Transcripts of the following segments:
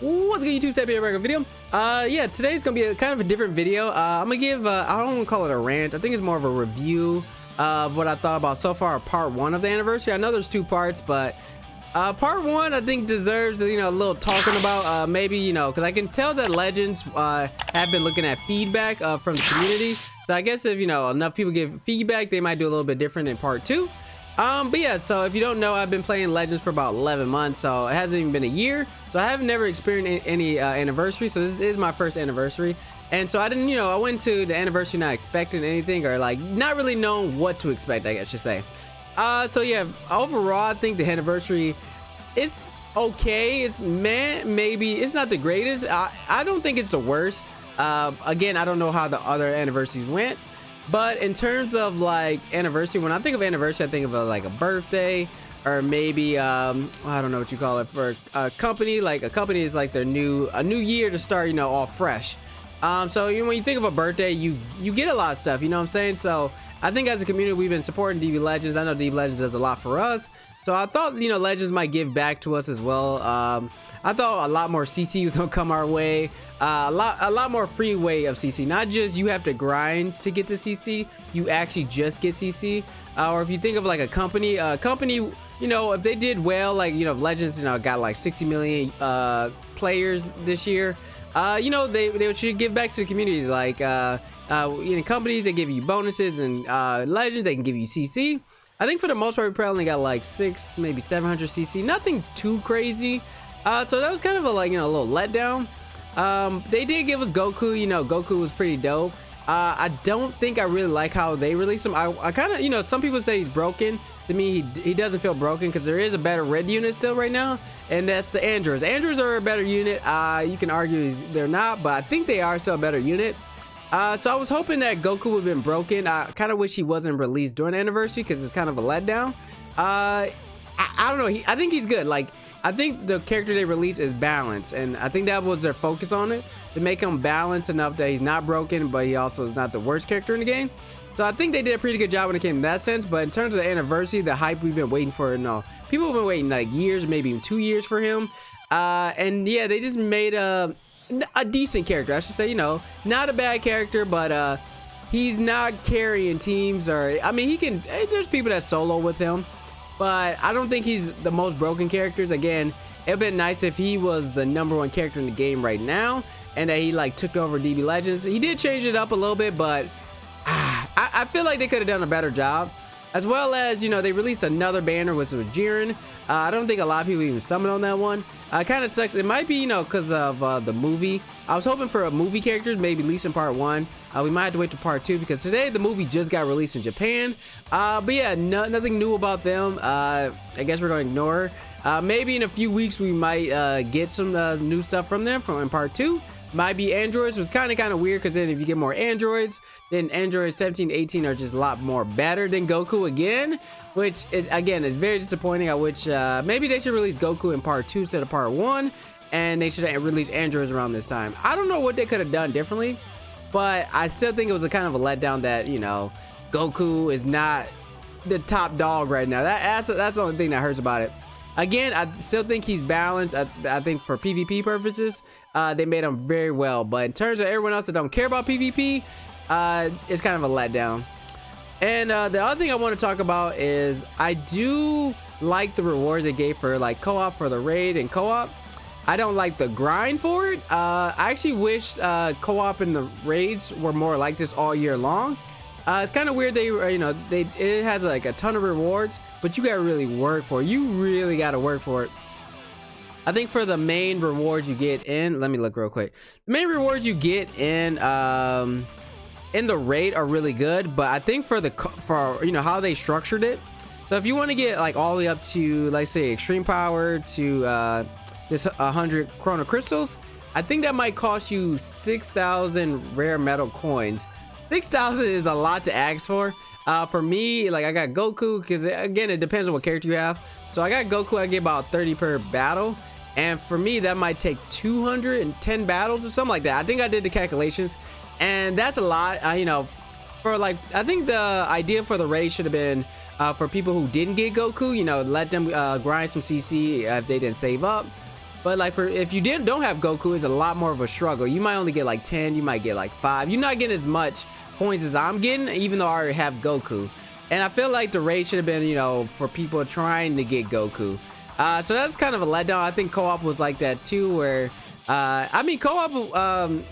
What's good, YouTube? Staticb here, video. Yeah, today's gonna be a kind of a different video. I'm gonna give I don't want to call it a rant. I think it's more of a review of what I thought about so far part 1 of the anniversary. I know there's 2 parts, but part 1 I think deserves a little talking about. Maybe because I can tell that Legends have been looking at feedback from the community. So I guess if enough people give feedback, they might do a little bit different in part 2. But yeah, so if you don't know, I've been playing Legends for about 11 months, so it hasn't even been a year. So I have never experienced any anniversary, so this is my first anniversary. And so I didn't, I went to the anniversary not expecting anything, or like not really knowing what to expect, I guess you say. So yeah, overall I think the anniversary, it's okay. It's maybe it's not the greatest. I don't think it's the worst. Again, I don't know how the other anniversaries went. But in terms of like anniversary, when I think of anniversary, I think of like a birthday, or maybe I don't know what you call it for a company. Like a company is like their new year to start, all fresh. So when you think of a birthday, you get a lot of stuff, you know what I'm saying? So I think as a community, we've been supporting DB Legends. I know DB Legends does a lot for us, so I thought Legends might give back to us as well. I thought a lot more CC was gonna come our way. A lot more free way of CC. Not just you have to grind to get to CC, you actually just get CC. Or if you think of like a company, if they did well, like Legends, got like 60 million players this year. They should give back to the community. Like companies, they give you bonuses, and Legends, they can give you CC. I think for the most part, we probably only got like 600, maybe 700 CC. Nothing too crazy. So that was kind of a a little letdown. They did give us Goku. Goku was pretty dope. I don't think I really like how they released him. I kind of, some people say he's broken. To me, he doesn't feel broken, because there is a better red unit still right now, and that's the androids. Androids are a better unit. You can argue they're not, but I think they are still a better unit. So I was hoping that Goku would have been broken. I kind of wish he wasn't released during the anniversary, because it's kind of a letdown. I don't know. I think he's good. Like, I think the character they released is balanced, and I think that was their focus on it, to make him balanced enough that he's not broken, but he also is not the worst character in the game. So I think they did a pretty good job when it came to that sense. But in terms of the anniversary, the hype we've been waiting for, people have been waiting like years, maybe even 2 years for him. And yeah, they just made a decent character, I should say. Not a bad character, but he's not carrying teams, or I mean, there's people that solo with him, but I don't think he's the most broken characters. Again, it'd been nice if he was the #1 character in the game right now, and that he like took over DB Legends. He did change it up a little bit, but I feel like they could have done a better job. As well as, they released another banner, which was Jiren. I don't think a lot of people even summoned on that one. Kind of sucks. It might be, because of the movie. I was hoping for a movie character, maybe at least in part 1. We might have to wait to part 2, because today the movie just got released in Japan. But yeah, nothing new about them. I guess we're going to ignore her. Maybe in a few weeks we might get some new stuff from them in part 2. Might be androids, was kind of weird, because then if you get more androids, then androids 17, 18 are just a lot more better than Goku again, which is very disappointing. I wish maybe they should release Goku in part 2 instead of part 1, and they should release androids around this time. I don't know what they could have done differently, but I still think it was a kind of a letdown that Goku is not the top dog right now. That's the only thing that hurts about it. Again, I still think he's balanced. I think for PvP purposes, they made him very well. But in terms of everyone else that don't care about PvP, it's kind of a letdown. And the other thing I want to talk about is I do like the rewards they gave for like co-op for the raid and co-op. I don't like the grind for it. I actually wish co-op and the raids were more like this all year long. It's kind of weird. It has like a ton of rewards, but you gotta really work for it. You really gotta work for it. I think for the main rewards you get in, let me look real quick. The main rewards you get in the raid are really good, but I think for how they structured it. So if you want to get like all the way up to, like, say extreme power to this 100 chrono crystals, I think that might cost you 6,000 rare metal coins. 6,000 is a lot to ask for. For me, like, I got Goku, because again, it depends on what character you have. So I got Goku, I get about 30 per battle, and for me that might take 210 battles or something like that. I think I did the calculations, and that's a lot. For like, I think the idea for the raid should have been for people who didn't get Goku, let them grind some CC if they didn't save up. But like if you don't have Goku, it's a lot more of a struggle. You might only get like 10, you might get like 5. You're not getting as much points as I'm getting, even though I already have Goku. And I feel like the raid should have been, you know, for people trying to get Goku. So that's kind of a letdown. I think co-op was like that too, where I mean, co-op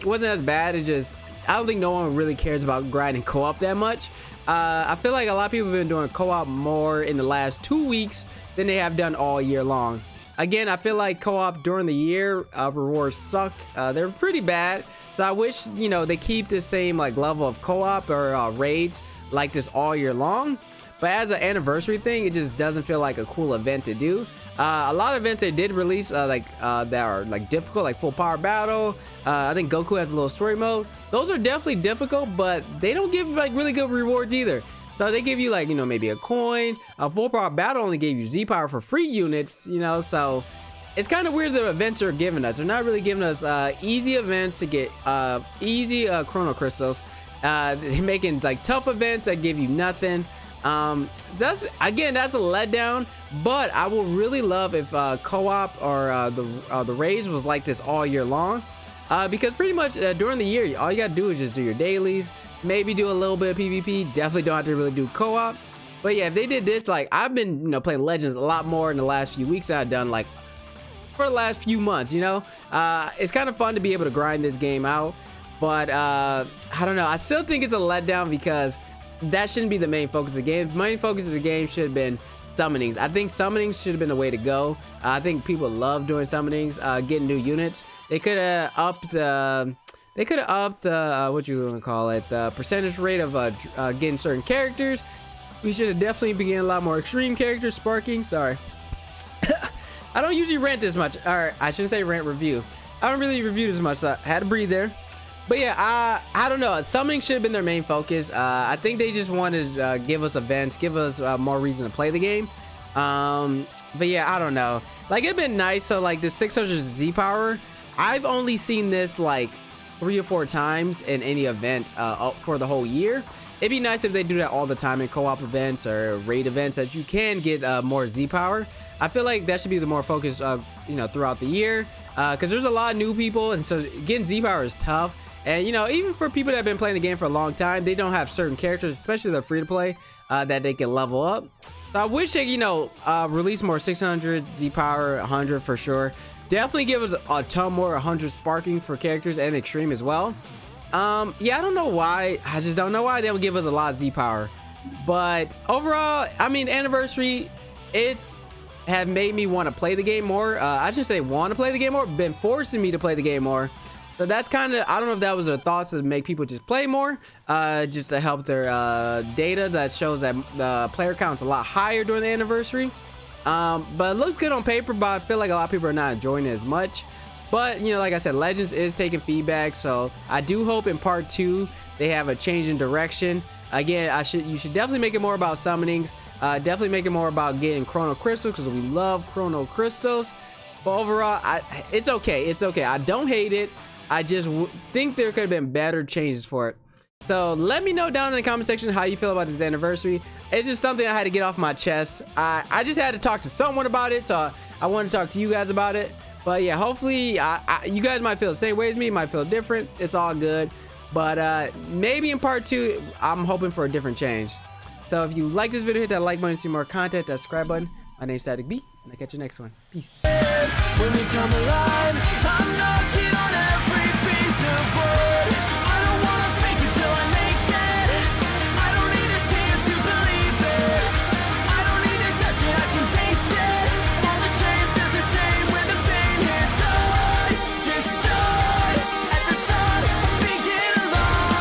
wasn't as bad. It just, I don't think no one really cares about grinding co-op that much. I feel like a lot of people have been doing co-op more in the last 2 weeks than they have done all year long. Again, I feel like co-op during the year rewards suck. They're pretty bad. So I wish, you know, they keep the same like level of co-op or raids like this all year long. But as an anniversary thing, it just doesn't feel like a cool event to do. A lot of events they did release that are like difficult, like full power battle. I think Goku has a little story mode. Those are definitely difficult, but they don't give like really good rewards either. So they give you like, you know, maybe a coin. A full power battle only gave you Z power for free units, you know, so it's kind of weird the events are giving us. They're not really giving us easy events to get easy chrono crystals. They're making like tough events that give you nothing. That's a letdown, but I will really love if co-op or the raids was like this all year long, because pretty much during the year all you gotta do is just do your dailies, maybe do a little bit of PvP. Definitely don't have to really do co-op. But yeah, if they did this, like I've been, you know, playing Legends a lot more in the last few weeks than I've done like for the last few months, you know. It's kind of fun to be able to grind this game out, but I don't know, I still think it's a letdown because that shouldn't be the main focus of the game. The main focus of the game should have been summonings. I think summonings should have been the way to go. I think people love doing summonings, getting new units. They could have upped what you want to call it, the percentage rate of getting certain characters. We should have definitely been getting a lot more extreme characters. Sparking, sorry. I don't usually rant this much, or I shouldn't say rant, review. I don't really review this much, so I had to breathe there. But yeah, I don't know, summoning should have been their main focus. I think they just wanted to give us events, give us more reason to play the game. But yeah, I don't know, like it'd been nice. So like this 600 Z power, I've only seen this like 3 or 4 times in any event for the whole year. It'd be nice if they do that all the time in co-op events or raid events, that you can get more Z power. I feel like that should be the more focus, you know, throughout the year, because there's a lot of new people, and so getting Z power is tough. And you know, even for people that have been playing the game for a long time, they don't have certain characters, especially the free to play, that they can level up. So I wish they, you know, release more 600 Z power, 100 for sure. Definitely give us a ton more 100 sparking for characters and extreme as well. Yeah, I don't know why. I just don't know why they don't give us a lot of Z power. But overall, I mean, anniversary, it's have made me want to play the game more. I shouldn't say want to play the game more, been forcing me to play the game more. So that's kind of, I don't know if that was their thoughts to make people just play more, just to help their data that shows that the player count's a lot higher during the anniversary. But it looks good on paper, but I feel like a lot of people are not enjoying it as much. But you know, like I said, Legends is taking feedback, so I do hope in part 2 they have a change in direction. Again, you should definitely make it more about summonings. Definitely make it more about getting chrono crystals, because we love chrono crystals. But overall, it's okay. It's okay. I don't hate it. I just think there could have been better changes for it. So let me know down in the comment section how you feel about this anniversary. It's just something I had to get off my chest. I just had to talk to someone about it, so I want to talk to you guys about it. But yeah, hopefully you guys might feel the same way as me, might feel different. It's all good. But maybe in part 2, I'm hoping for a different change. So if you like this video, hit that like button to see more content, that subscribe button. My name's Staticb, and I'll catch you next one. Peace. When we come alive,